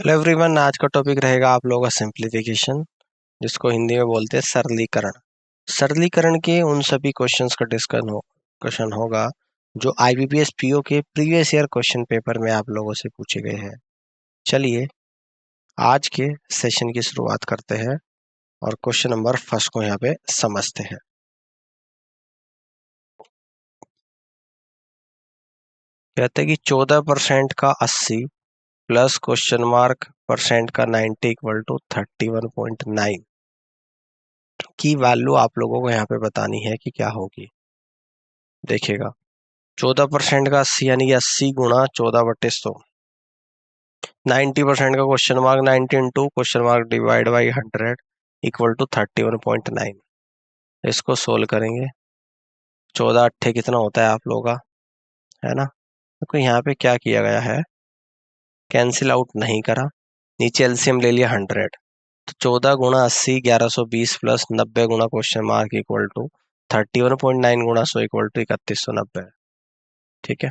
Hello everyone, आज का topic रहेगा आप लोगों का सिंप्लीफिकेशन, जिसको हिंदी में बोलते हैं सरलीकरण। सरलीकरण के उन सभी क्वेश्चंस का क्वेश्चन होगा जो आईबीपीएस पीओ के प्रीवियस ईयर क्वेश्चन पेपर में आप लोगों से पूछे गए हैं। चलिए आज के सेशन की शुरुआत करते हैं और क्वेश्चन नंबर फर्स्ट को यहाँ पे समझते हैं। कहते हैं कि 14% का 80 प्लस क्वेश्चन मार्क परसेंट का 90 इक्वल टू 31.9 की वैल्यू आप लोगों को यहाँ पे बतानी है कि क्या होगी। देखिएगा 14% का 80 यानी कि 80 गुणा 14/100। 90% का question mark 90 into question mark divide by 100 equal to 31.9। इसको सोल्व करेंगे। 14 अट्ठे कितना होता है आप लोगों का, है ना। तो यहाँ पे क्या किया गया है, कैंसिल आउट नहीं करा, नीचे एलसीएम ले लिया 100। तो 14 गुणा 80 1120 प्लस 90 गुणा क्वेश्चन मार्क इक्वल टू 31.9 गुणा 100 इक्वल टू 3190। ठीक है,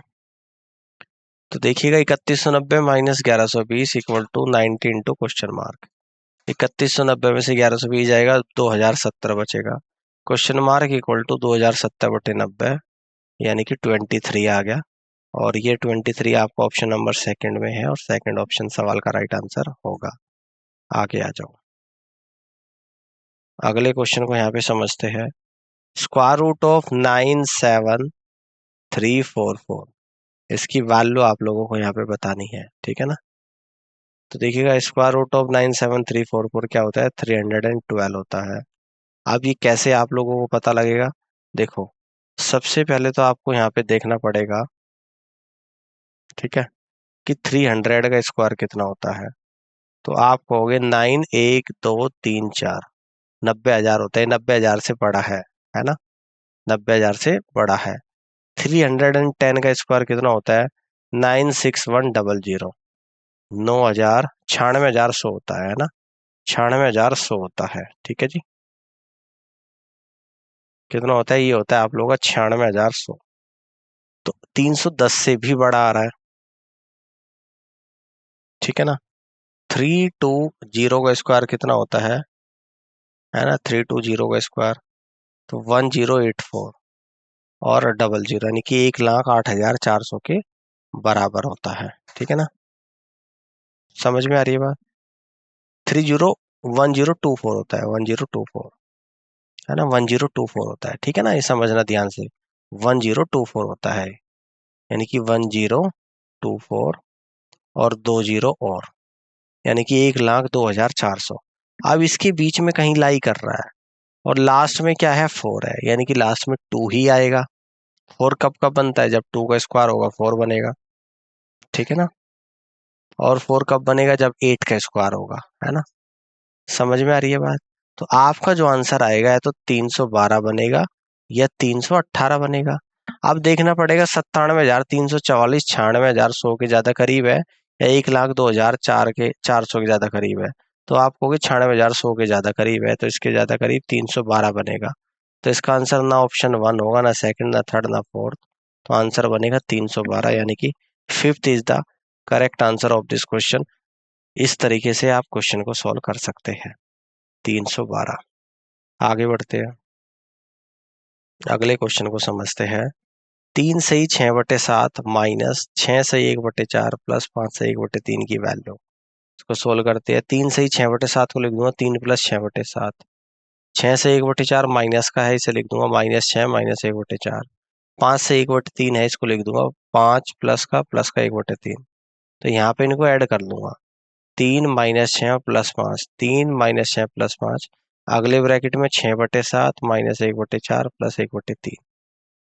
तो देखिएगा 3190 minus 1120 equal to 90 into question mark. 3190 में से 1120 जाएगा, 2070 बचेगा। क्वेश्चन मार्क इक्वल टू 2070/90 यानी कि 23 आ गया। और ये 23 आपका ऑप्शन नंबर सेकंड में है और सेकंड ऑप्शन सवाल का राइट आंसर होगा। आगे आ जाओ, अगले क्वेश्चन को यहाँ पे समझते हैं। स्क्वायर रूट ऑफ 97344, इसकी वैल्यू आप लोगों को यहाँ पे बतानी है। ठीक है ना। तो देखिएगा स्क्वायर रूट ऑफ 97344 क्या होता है, 312 होता है। अब ये कैसे आप लोगों को पता लगेगा, देखो सबसे पहले तो आपको यहाँ पे देखना पड़ेगा, ठीक है, कि 300 का स्क्वायर कितना होता है। तो आप कहोगे 9 1 2 3 4, 90,000 होता है। 90,000 से बड़ा है ना, 90,000 से बड़ा है। 310 का स्क्वायर कितना होता है, 96100, 9,000 96,100 होता है ना, 96,100 होता है। ठीक है जी, कितना होता है, ये होता है आप लोगों का 96,100। तो 310 से भी बड़ा आ रहा है। ठीक है ना। 320 का स्क्वायर कितना होता है ना, 320 का स्क्वायर तो 1084 और 00 यानी कि 1,08,400 के बराबर होता है। ठीक है ना, समझ में आ रही है बात। 1024 होता है, 1024 है ना, 1024 होता है। ठीक है ना, ये समझना ध्यान से, 1024 होता है यानी कि 1024 और 20 और यानी कि 1,02,400। अब इसके बीच में कहीं लाई कर रहा है और लास्ट में क्या है, 4 है, यानी कि लास्ट में 2 ही आएगा। 4 कब कब बनता है, जब 2 का स्क्वायर होगा 4 बनेगा। ठीक है ना, और 4 कब बनेगा, जब 8 का स्क्वायर होगा, है ना। समझ में आ रही है बात। तो आपका जो आंसर आएगा या तो 312 बनेगा या 318 बनेगा। अब देखना पड़ेगा 97,344 96,100 के ज्यादा करीब है या 1,02,004 के 400 के ज्यादा करीब है। तो आप कहोगे 96,100 के ज्यादा करीब है, तो इसके ज्यादा करीब 312 बनेगा। तो इसका आंसर ना ऑप्शन 1 होगा, ना सेकंड, ना थर्ड, ना फोर्थ। तो आंसर बनेगा 312 यानी कि fifth is the correct answer of this question. इस तरीके से आप क्वेश्चन को सॉल्व कर सकते हैं। 312। आगे बढ़ते हैं, अगले क्वेश्चन को समझते हैं। 3 सही 6/7 माइनस 6 सही 1/4 प्लस 5 सही 1/3 की वैल्यू। इसको सोल्व करते हैं। 3 सही 6/7 को लिख दूंगा 3 प्लस 6/7। 6 से 1/4 माइनस का है, इसे लिख दूंगा -6 माइनस 1/4। 5 से 1/3 है, इसको लिख दूंगा 5 प्लस का 1/3। तो यहाँ पे इनको ऐड कर लूंगा, 3 माइनस 6 प्लस 5, 3 माइनस 6 प्लस 5। अगले ब्रैकेट में 6/7 माइनस 1/4 प्लस 1/3।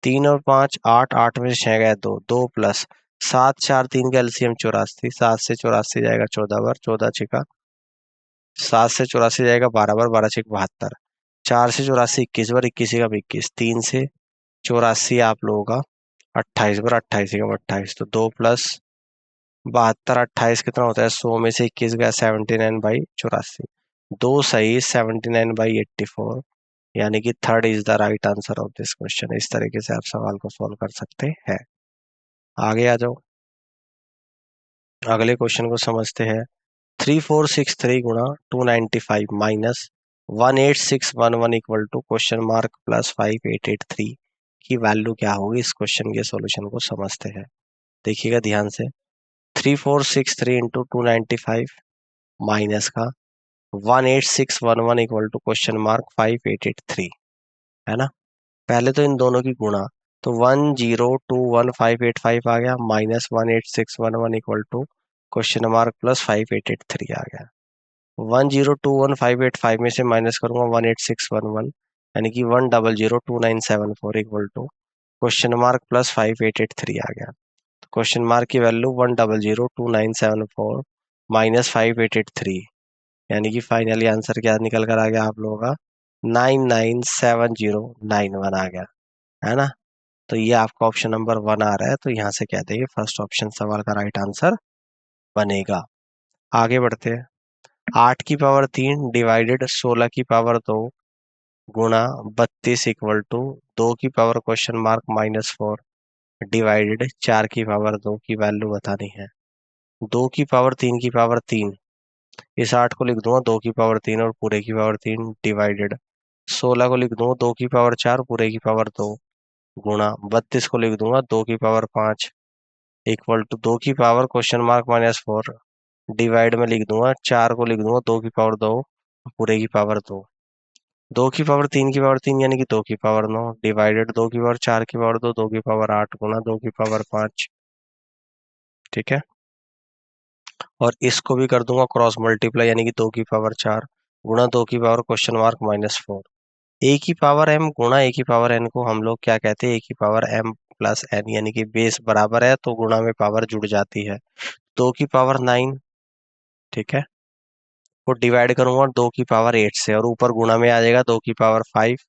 3 और 5 8, 8 में से 6 गया 2, 2 प्लस 7 4 3 का एलसीएम 84, 7 से 84 जाएगा 14 बार, 14 छिका 7 से 84 जाएगा 12 बार, 12 छिक 72, 4 से 84 21 बार, 21 का 21, 3 से 84 आप लोगों का 28 बार, 28 का 28। तो 2 प्लस 72 28 कितना होता है, 100 में से 21 गया 79/84। 2 सही 79/84 यानी कि third is the right answer of this question. इस तरीके से आप सवाल को सॉल्व कर सकते हैं। आगे आ जाओ, अगले क्वेश्चन को समझते हैं। 3463 गुणा 295 minus 18611 equal to question mark plus 5883 की वैल्यू क्या होगी। इस क्वेश्चन के सॉल्यूशन को समझते हैं, देखिएगा ध्यान से। 3463 इंटू 295 माइनस का 18611 इक्वल टू क्वेश्चन मार्क 5883, है ना। पहले तो इन दोनों की गुणा, तो 1021585 आ गया minus 18611 equal to question mark plus 5883 आ गया। 1021585 में से माइनस करूंगा 18611, यानी कि 1002974 equal to question mark plus 5883 आ गया। तो क्वेश्चन मार्क की वैल्यू 1002974 माइनस 5883, यानी कि फाइनली आंसर क्या निकल कर आ गया आप लोगों का 997091 आ गया, है ना। तो ये आपका ऑप्शन नंबर 1 आ रहा है, तो यहाँ से कह देंगे फर्स्ट ऑप्शन सवाल का राइट आंसर बनेगा। आगे बढ़ते हैं। 8 की पावर 3 डिवाइडेड 16 की पावर 2 गुणा 32 इक्वल टू 2 की पावर क्वेश्चन मार्क -4 डिवाइडेड 4 की पावर 2 की वैल्यू बतानी है। 2 की पावर 3 की पावर 3, इस 8 को लिख दूंगा 2 की पावर 3 और पूरे की पावर 3 डिवाइडेड 16 को लिख दूंगा 2 की पावर 4 पूरे की पावर 2 गुणा 32 को लिख दूंगा 2 की पावर 5 इक्वल टू 2 की पावर क्वेश्चन मार्क -4 डिवाइड में लिख दूंगा 4 को लिख दूंगा 2 की पावर 2 पूरे की पावर 2, 2 की पावर 3 की पावर 3 यानी कि 2 की पावर 9 डिवाइडेड 2 की पावर 4 की पावर 2 2 की पावर 8 गुणा 2 की पावर 5। ठीक है, और इसको भी कर दूंगा क्रॉस मल्टीप्लाई, यानी कि 2 की पावर 4 गुणा 2 की पावर क्वेश्चन मार्क -4। ए की पावर एम गुणा ए की पावर एन को हम लोग क्या कहते हैं, ए की पावर एम प्लस एन, यानी कि बेस बराबर है तो गुणा में पावर जुड़ जाती है। 2 की पावर 9, ठीक है, वो डिवाइड करूंगा 2 की पावर 8 से, और ऊपर गुणा में आ जाएगा 2 की पावर 5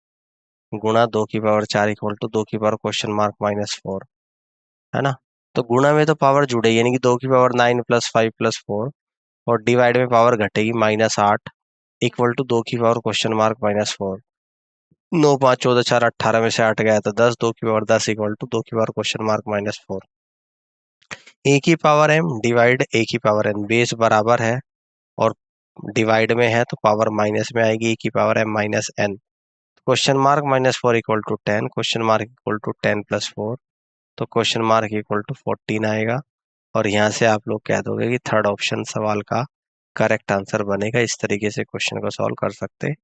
गुणा 2 की पावर 4 इक्वल टू 2 की पावर क्वेश्चन मार्क -4, है ना। तो गुणा में तो पावर जुड़े, यानी कि 2 की पावर 9 प्लस 5 प्लस 4, और डिवाइड में पावर घटेगी -8 इक्वल टू 2 की पावर क्वेश्चन मार्क -4। 9 5 14 4 18 में से 8 गया तो 10, 2 की पावर 10 इक्वल टू 2 की पावर क्वेश्चन मार्क -4। ए की पावर एम डिवाइड ए की पावर एन, बेस बराबर है और डिवाइड में है तो पावर माइनस में आएगी, ए की power M minus N. Question mark -4 equal to 10, question mark equal to 10 plus 4, तो क्वेश्चन मार्क इक्वल टू 14 आएगा। और यहाँ से आप लोग कह दोगे कि थर्ड ऑप्शन सवाल का करेक्ट आंसर बनेगा। इस तरीके से क्वेश्चन को सॉल्व कर सकते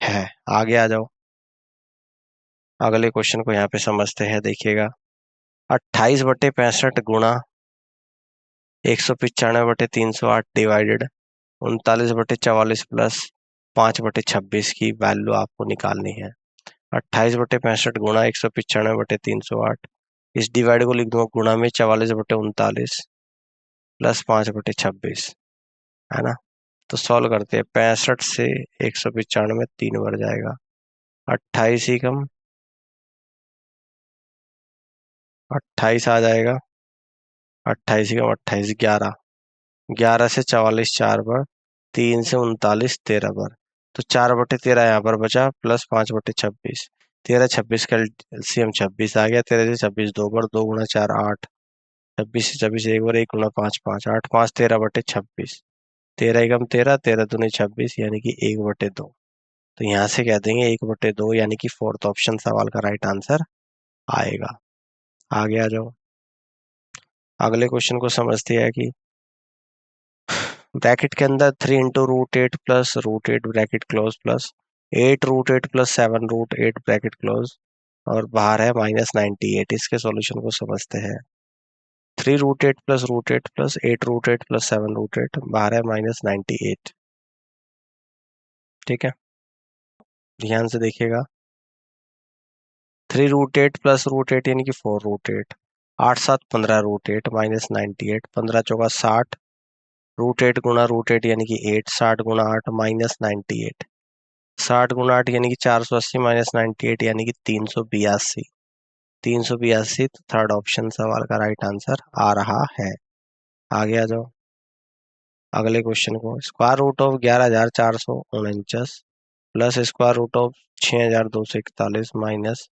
हैं। आगे आ जाओ, अगले क्वेश्चन को यहाँ पे समझते हैं। देखिएगा, 28/65 गुणा 195/308 डिवाइडेड 39/44 प्लस 5/26 की वैल्यू आपको निकालनी है। 28/65 गुणा 195/308, इस डिवाइड को लिख दूंगा गुणा में 44/39 प्लस 5/26, है ना। तो सॉल्व करते हैं। 65 से 195 3 बार जाएगा, 28 ही कम 28 आ जाएगा, 28 ही कम 28 11, 11 से 44 4 बार, 3 से 39 13 बार, तो 4/13 यहाँ पर बचा प्लस 5/26, 13 26 का एलसीएम 26 आ गया। 13 से 26 2 बार, 2 गुणा 4 8, 26 से 26 एक बार, 1 गुणा 5 5, 8 5 13/26, 13 एकम 13, 13 दूनी 26, यानी कि 1/2। तो यहाँ से कह देंगे 1/2, यानी कि फोर्थ ऑप्शन सवाल का राइट आंसर आएगा। आगे आ जाओ, अगले क्वेश्चन को समझते हैं कि ब्रैकेट के अंदर 3 into √8 plus √8 bracket close plus 8 √8 plus 7 √8 bracket close, और बाहर है -98। इसके सॉल्यूशन को समझते हैं। 3 √8 प्लस √8 प्लस 8 √8 प्लस 7 √8, बाहर है -98। ठीक है, ध्यान से देखिएगा। 3 √8 प्लस √8 यानी कि 4 √8, 8 7 15 √8 -98, 15 चौका 60 √8 गुणा √8 यानी कि 8, 60 गुणा 8 -98, 60 गुणा 8 यानी कि 480 -98 यानी कि 382, 382। तो थर्ड ऑप्शन सवाल का राइट आंसर आ रहा है। आगे आ जाओ, अगले क्वेश्चन को। Square root of 11,449 plus square root of 6,241 minus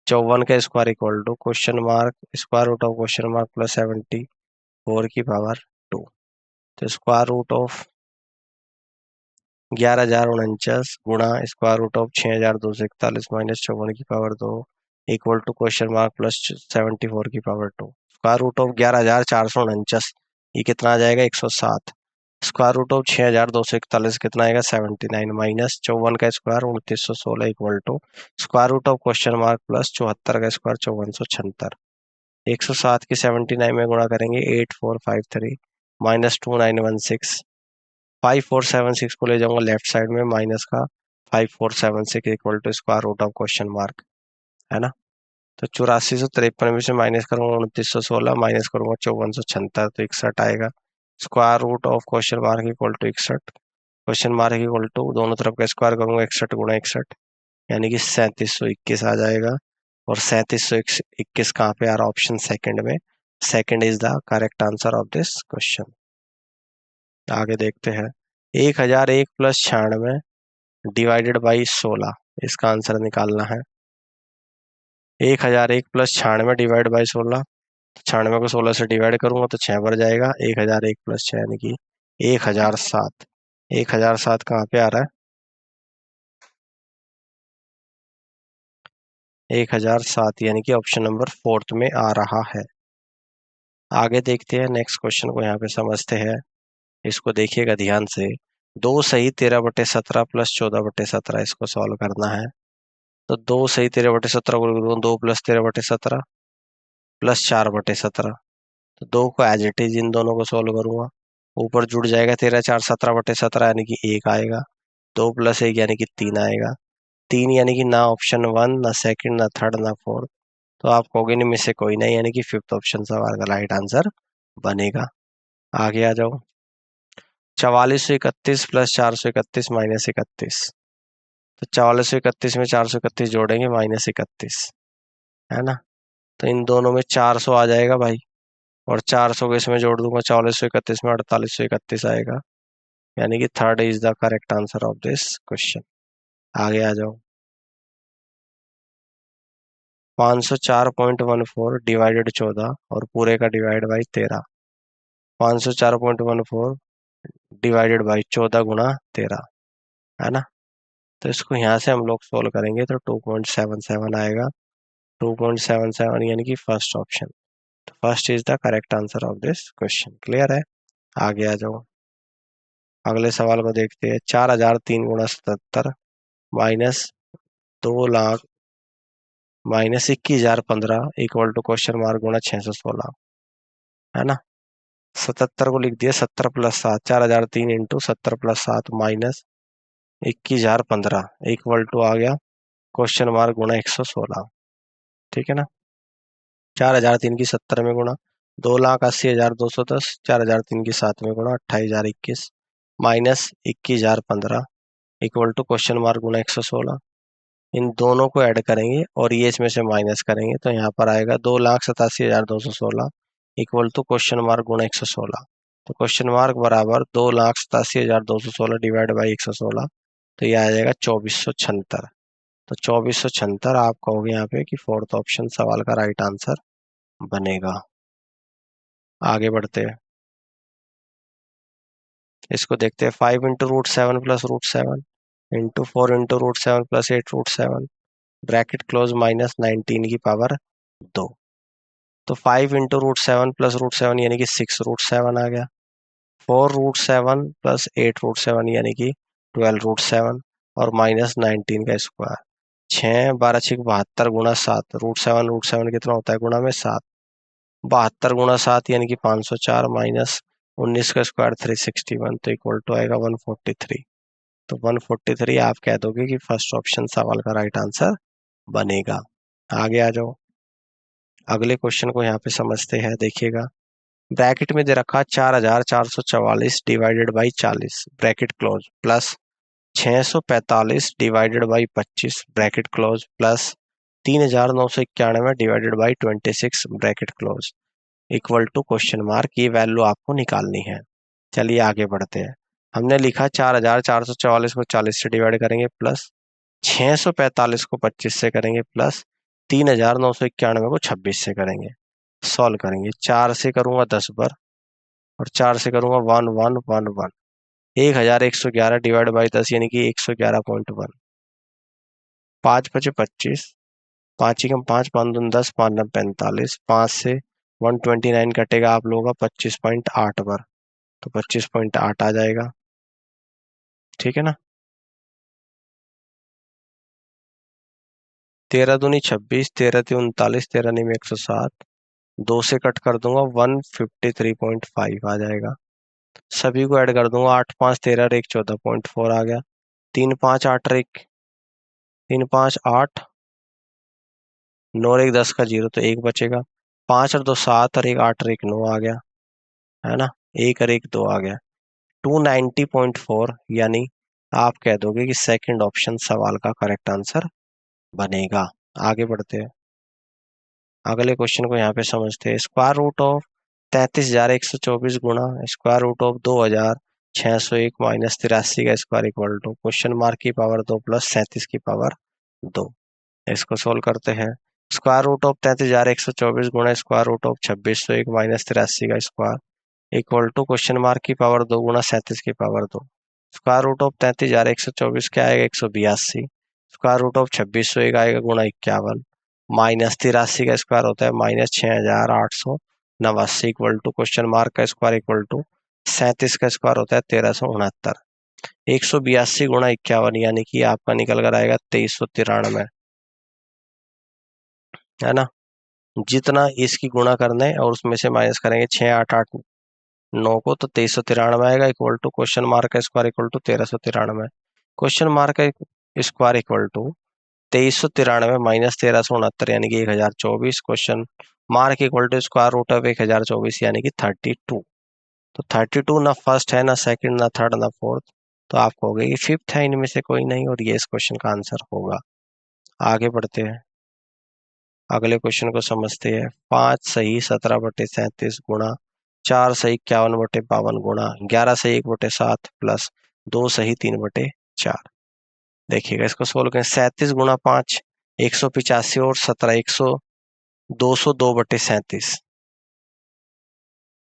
54 का square equal to question mark square root of question mark plus 74 की पावर 2। तो स्क्वायर रूट ऑफ 11,049 गुणा स्क्वायर रूट ऑफ 6,241 माइनस 54 की power 2 equal to question mark plus 74 की power 2। Square root of 11,449 ये कितना आ जाएगा 107। Square root of 6,241 कितना आएगा 79 माइनस 54 का square 2916 equal to square root of question mark plus 74 का स्क्वायर 5476। 107 की 79 में गुणा करेंगे 8453 माइनस 2916। 5476 को ले जाऊंगा लेफ्ट साइड में माइनस का 5476 equal to square root of question mark, है ना। तो 8453 में से माइनस करूंगा 2916 माइनस करूंगा 5476 तो 61 आएगा। Square root of question mark equal to 61, question mark equal to दोनों तरफ का स्क्वायर करूंगा 61 गुणा 61 यानी कि 3721 आ जाएगा। और 3721 कहाँ पे आ रहा ऑप्शन सेकंड में। Second is the correct answer of this question. आगे देखते हैं 1001 प्लस 96 डिवाइडेड बाई 16, इसका आंसर निकालना है। 1001 प्लस 96 डिवाइड बाई 16, 96 को 16 से डिवाइड करूंगा तो 6 बढ़ जाएगा। 1001 प्लस 6 यानी कि 1007। 1007 कहाँ पे आ रहा है 1007 यानी कि ऑप्शन नंबर 4 में आ रहा है। आगे देखते हैं नेक्स्ट क्वेश्चन को यहाँ पे समझते हैं। इसको देखिएगा ध्यान से। 2 सही 13/17 प्लस 14/17 इसको सॉल्व करना है। तो 2 सही 13/17 को लिख दूंगा 2 प्लस 13/17 प्लस 4/17। तो 2 को एज इट इज इन दोनों को सोल्व करूंगा। ऊपर जुड़ जाएगा 13 4 17/17 यानी कि 1 आएगा। 2 प्लस 1 यानी कि 3 आएगा। 3 यानी कि ना ऑप्शन 1 ना सेकंड ना थर्ड ना फोर्थ, तो आप कहोगे इनमें से कोई नहीं यानी कि फिफ्थ ऑप्शन सवाल का राइट आंसर बनेगा। आगे आ जाओ। 4431 प्लस 431 माइनस 31। तो 4431 में 431 जोड़ेंगे माइनस 31, है ना। तो इन दोनों में 400 आ जाएगा भाई, और 400 को इसमें जोड़ दूंगा 4431 में 4831 आएगा। यानी कि third is the correct answer of this question. आगे आ जाओ। 504.14 डिवाइडेड 14 और पूरे का डिवाइड बाई 13। 504.14 डिवाइडेड बाई 14 गुणा 13, है ना। तो इसको यहाँ से हम लोग सोल्व करेंगे तो 2.77 आएगा। 2.77 यानी कि फर्स्ट ऑप्शन। तो first is the correct answer of this question. Clear है। आगे आ जाओ। अगले सवाल को देखते हैं। 4003 गुणा 77 minus 2 lakh minus 21,015 equal to question mark गुणा 616, है ना। 77 को लिख दिया 70 plus 7, 4003 into 70 plus 7 minus 21,015 equal to आ गया क्वेश्चन मार्क गुणा 116, ठीक है ना। 4003 की 70 में गुणा 2,80,210, 4003 की 7 में गुणा 28,021 minus 21,015 equal to question mark गुणा 116। इन दोनों को ऐड करेंगे और ये इसमें से माइनस करेंगे तो यहाँ पर आएगा 2,87,216 इक्वल टू क्वेश्चन मार्क गुणा 116। तो क्वेश्चन मार्क बराबर 2,87,216 डिवाइड बाई 116, तो ये आ जाएगा 2476। तो 2476 आप कहोगे यहाँ पे कि फोर्थ ऑप्शन सवाल का राइट आंसर बनेगा। आगे बढ़ते हैं। इसको देखते हैं। 5 into root 7 plus root 7 into 4 into root 7 plus 8 root 7 bracket close minus 19 की पावर 2। तो 5 इंटू रूट 7 प्लस रूट 7 यानी कि 6 रूट 7 आ गया। 4 रूट 7 प्लस 8 रूट 7 यानी कि 12 रूट 7 और माइनस 19 का स्क्वायर। 6 12 6 72 गुणा 7 रूट 7 कितना होता है गुणा में 7। 72 गुणा 7 यानी कि 504 माइनस 19 का स्क्वायर 361 तो इक्वल टू आएगा 143। तो 143 आप कह दोगे कि फर्स्ट ऑप्शन सवाल का राइट आंसर बनेगा। आगे आ जाओ। अगले क्वेश्चन को यहाँ पे समझते हैं। देखिएगा ब्रैकेट में दे रखा 4,444 divided by 40 bracket close plus 645 divided by 25 bracket close plus 3,991 divided by 26 bracket close equal to question mark. ये वैल्यू आपको निकालनी है। चलिए आगे बढ़ते हैं। हमने लिखा 4,444 को 40 से डिवाइड करेंगे प्लस 645 को 25 से करेंगे प्लस 3,991 को 26 से करेंगे। सॉल्व करेंगे। 4 से करूंगा 10 बार और 4 से करूंगा 1 1 1 1 1111 डिवाइड बाई 10 यानी कि 111.1। 5×5 = 25, 5 × 5 = 5 × 2 = 10, 5 × 9 = 45, 5 से 129 कटेगा आप लोगों का 25.8 पर, तो 25.8 आ जाएगा। ठीक है ना। 13 दूनी 26, 13 × 3 = 39, 13 × 9 = 107, 2 से कट कर दूंगा 153.5 आ जाएगा। सभी को ऐड कर दूंगा, 8 5 13 और 1 14.4 आ गया। 3 5 8 और 1 3 5 8, 9 और 1 10 का 0, तो 1 बचेगा। 5 और 2 7 और 1 8 और 1 9 आ गया, है ना। 1 और 1 2 आ गया। 290.4 यानी आप कह दोगे कि सेकंड ऑप्शन सवाल का करेक्ट आंसर बनेगा। आगे बढ़ते हैं, अगले क्वेश्चन को यहाँ पे समझते हैं। स्क्वायर रूट ऑफ 33,124 गुणा स्क्वायर रूट ऑफ 2,601 माइनस 83 का square equal to question mark की पावर 2 प्लस 37 की पावर 2। इसको सोल्व करते हैं। स्क्वायर रूट ऑफ 33,124 गुणा स्क्वायर रूट ऑफ 2601 माइनस 83 का square equal to question mark की पावर 2 गुणा 37 की पावर 2। स्क्वायर रूट ऑफ 33,124 क्या आएगा 182, स्क्वायर रूट ऑफ 2601 आएगा गुणा 51, माइनस 83 का स्क्वायर होता है minus 6,889 equal to question mark का स्क्वायर इक्वल टू 37 का स्क्वायर होता है 1369। 182 गुणा 51 यानी कि आपका निकल कर आएगा 2393, है ना। जितना इसकी गुणा करना है और उसमें से माइनस करेंगे 6,889 को, तो 2393 आएगा इक्वल टू क्वेश्चन मार्क का square equal to 1393। Question mark का स्क्वायर इक्वल टू 2393 माइनस 1369 यानी कि 1024, question mark equal to square root of 1024 यानी कि 32। तो 32 ना फर्स्ट है, ना सेकंड, ना थर्ड, ना फोर्थ, तो आप कहोगे कि फिफ्थ है इनमें से कोई नहीं, और ये इस क्वेश्चन का आंसर होगा। आगे बढ़ते हैं, अगले क्वेश्चन को समझते हैं। 5 सही 17/37 गुणा 4 सही 51/52 गुणा 11 सही 1/7 प्लस 2 सही 3/4। देखिएगा इसको सोल्व करें। 37 गुणा 5 185 और 17 202/37,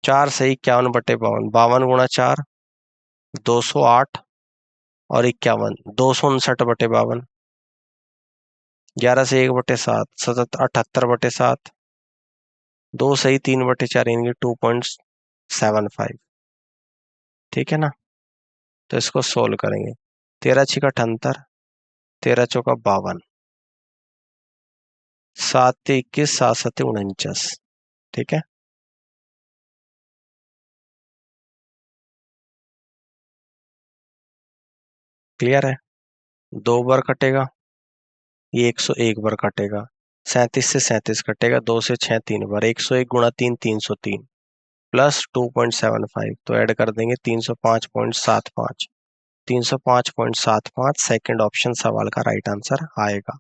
4 सही 51/52, 52 गुणा 4 208 और 51 259/52, 11 से 1/7 78/7, 2 सही 3/4 यानी 2.75। ठीक है ना। तो इसको सोल्व करेंगे। 13 छिका 78, 13 चौका 52, 7 21, 7 7 49। ठीक है, क्लियर है। 2 बार कटेगा, ये 101 बार कटेगा। 37 से 37 कटेगा, 2 से 6 3 बार, 101 गुणा 3 303 प्लस 2.75, तो ऐड कर देंगे 305.75। 305.75 सेकेंड ऑप्शन सवाल का राइट आंसर आएगा।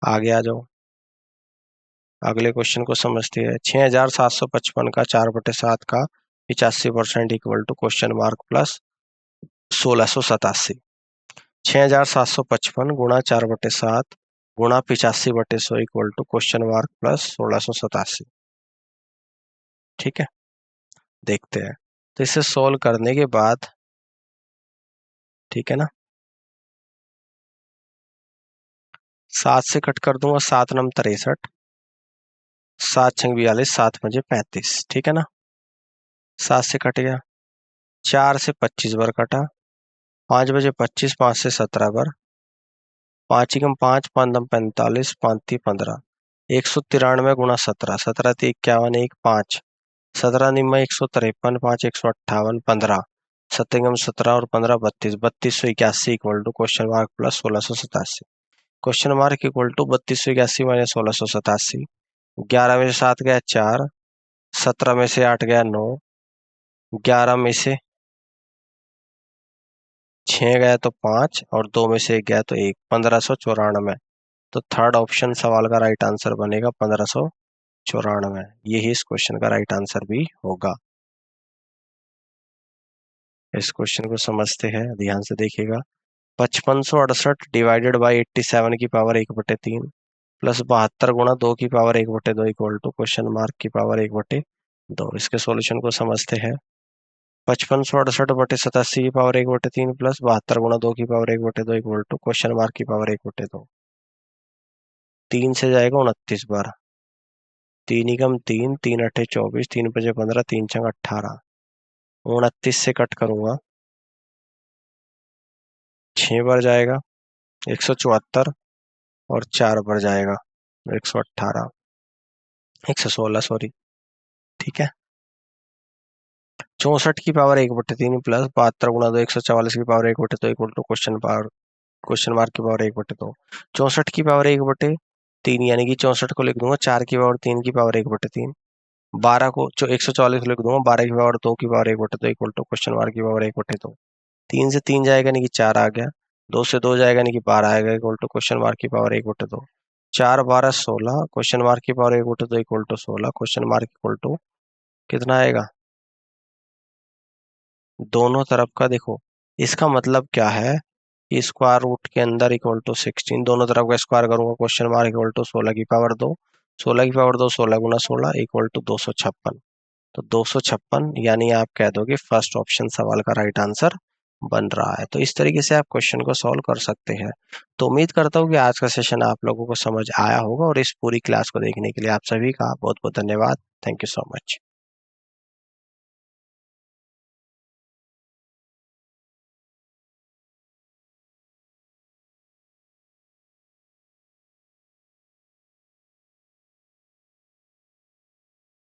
आगे आ जाओ, अगले क्वेश्चन को समझते हैं। 6,755 का 4/7 का 85% equal to question mark plus 1687। 6,755 गुणा 4/7 गुणा 85/100 equal to question mark plus 1687। ठीक है, देखते हैं। तो इसे सोल्व करने के बाद, ठीक है ना, 7 से कट कर दूंगा, 7 नम 63, 7 छंग 42, 7 5 35। ठीक है ना, 7 से कट गया। 4 से 25 बार कटा, 5 बजे 25, 5 से 17 बार, 5 एकम 5, 5 नम 45, 5 × 15, 193 गुणा 17, 17 × 51 1 5, 17 निम्न 153, 5 158, 15, 7 17 और 15 32, 3281 equal to question mark plus 1687। Question mark equal to 3281 minus 1687। 11 में से 7 गया 4, 17 में से 8 गया 9, 11 में से 6 गया तो 5 और 2 में से 1 गया तो 1, 1594। तो थर्ड ऑप्शन सवाल का राइट आंसर बनेगा 1594। यही इस क्वेश्चन का राइट आंसर भी होगा। इस क्वेश्चन को समझते हैं, ध्यान से देखिएगा। 5568 डिवाइडेड बाई 87 की पावर 1/3 प्लस 72 गुणा 2 की power 1/2 equal to question mark की पावर 1/2। इसके सॉल्यूशन को समझते हैं। 5568/87 प्लस 72 गुणा 2 की power 1/2 equal to question mark की पावर 1/2। 3 से जाएगा 29 बार, 3 एकम 3, 3 अट्ठे 24, 3 पचे 15, 3 छंग 18। 29 से कट करूंगा, 6 बार जाएगा 174, और 4 बार जाएगा 118, 116 सॉरी, ठीक है। 64 की पावर 1/3 प्लस 72 गुणा 2 144 की power 1/2 equal to question mark की पावर 1/2। 64 की पावर 1/3 यानी कि 64 को लिख दूंगा 4 की पावर 3 की पावर 1/3। 12 को 144 लिख दूंगा 12 की पावर 2 की power 1/2 equal to question mark की पावर 1/2। 3 से 3 जाएगा यानी कि 4 आ गया, 2 से 2 जाएगा यानी कि 12 आएगा इक्वल टू क्वेश्चन मार्क की पावर 1/2। 4 12 16, क्वेश्चन मार्क की power 1/2 equal to 16, question mark equal to कितना आएगा, दोनों तरफ का देखो। इसका मतलब क्या है, स्क्वायर रूट के अंदर इक्वल टू 16, दोनों तरफ का स्क्वायर करूंगा, क्वेश्चन मार्क इक्वल टू 16 की पावर 2, 16 की पावर 2 16 गुना 16 इक्वल टू 256। तो 256 यानी आप कह दोगे फर्स्ट ऑप्शन सवाल का राइट आंसर बन रहा है। तो इस तरीके से आप क्वेश्चन को सॉल्व कर सकते हैं। तो उम्मीद करता हूँ कि आज का सेशन आप लोगों को समझ आया होगा, और इस पूरी क्लास को देखने के लिए आप सभी का बहुत बहुत धन्यवाद। Thank you so much.